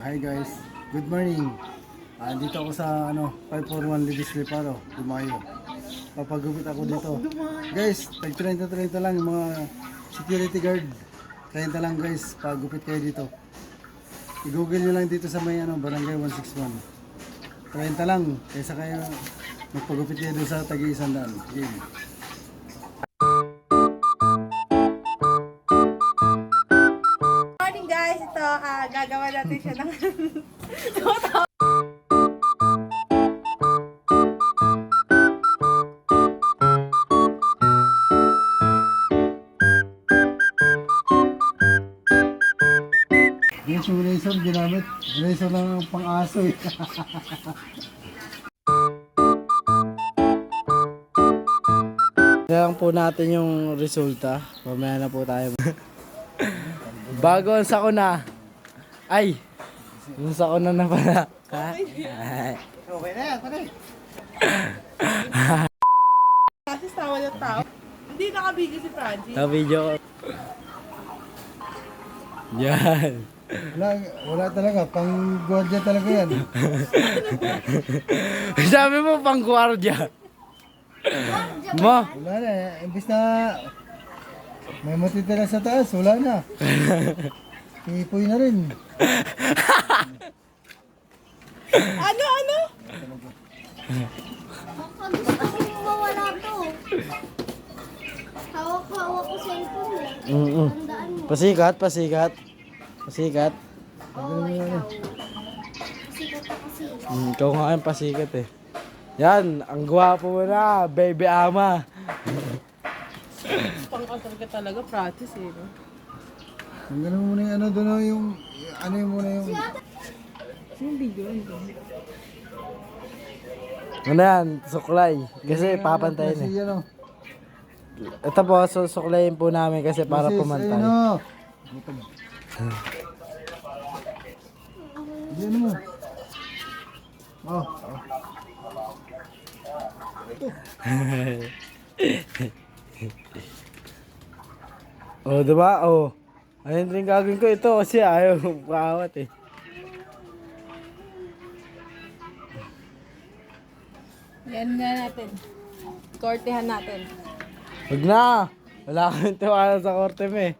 Hi guys, good morning. Dito ako sa 541 Ladies Reparo, Dumayo. Papagupit ako dito. Guys, tag 30 lang yung mga security guard. 30 lang guys, pagupit kayo dito. I-google nyo lang dito sa may Barangay 161. 30 lang, kaysa kayo magpagupit kayo doon sa tagi 100. Game. Morning guys, ito gagawa natin siya ng Guys, yung razor ginamit. Razor lang ang pang-aso eh. Kailangan po natin yung resulta. Mamaya na po tayo. Bago ang sakuna. Ay! Yung sakuna na pala. Ha? Ay. Okay na yan, pare. kasi tawa ng tao. Hindi nakabigyo si Francie. Sa video ko. Yan. Wala talaga, pang-guardia talaga yan. Sabi mo pang gwardiya. Mo. Wala na, imbis na may matitira sa taas, wala na. Ipoy na rin. Ano? Gusto kong mawala to. Hawak-hawak ko cellphone eh. Tandaan mo. Pasikat. Oo, ikaw. Sikat ka kasi. Ikaw nga yung pasikat eh. Yan, ang gwapo mo na, baby ama. Pang-asal ka talaga, practice eh. No? Hanggang mo muna yung doon yung, yung muna yung... Yung video, Ano yan, suklay. Kasi papantayin Kasi eh. yan o. Ito po, suklayin po namin kasi para pumantay. Ayun o. Yan mo. Oh. Oh, diba? Oh. Ayun rin gagawin ko ito kasi ayaw kaawat eh. Yan na natin. Kortehan natin. Huwag na! Wala kang tiwala sa korte mo eh.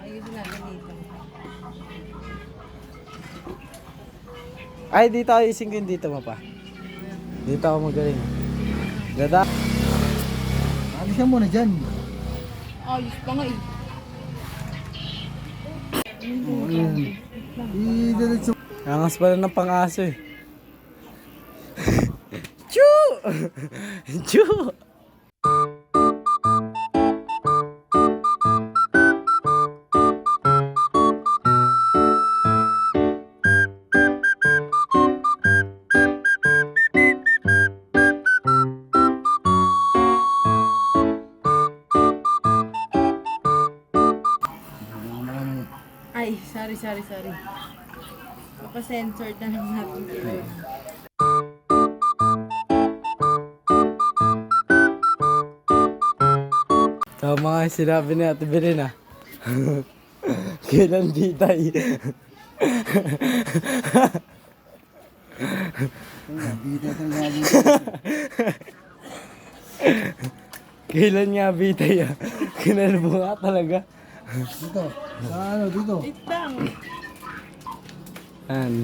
Ayusin natin dito. Ay, dito ako isingkin dito mo pa. Dito ako magaling. Ganda. Alisan mo na dyan. Ayos pa nga eh. I-diretso. Angas pala ng pang-aso eh. Choo! Choo! Ay, sorry. Papa-censored na lang natin ito. Tama nga yung sinabi ni Ate Belen ah. Kailan bitay? Bita talaga dito. Kailan nga bitay ah? Kinalbo nga talaga. Dito. Dito. Wait lang. Yan.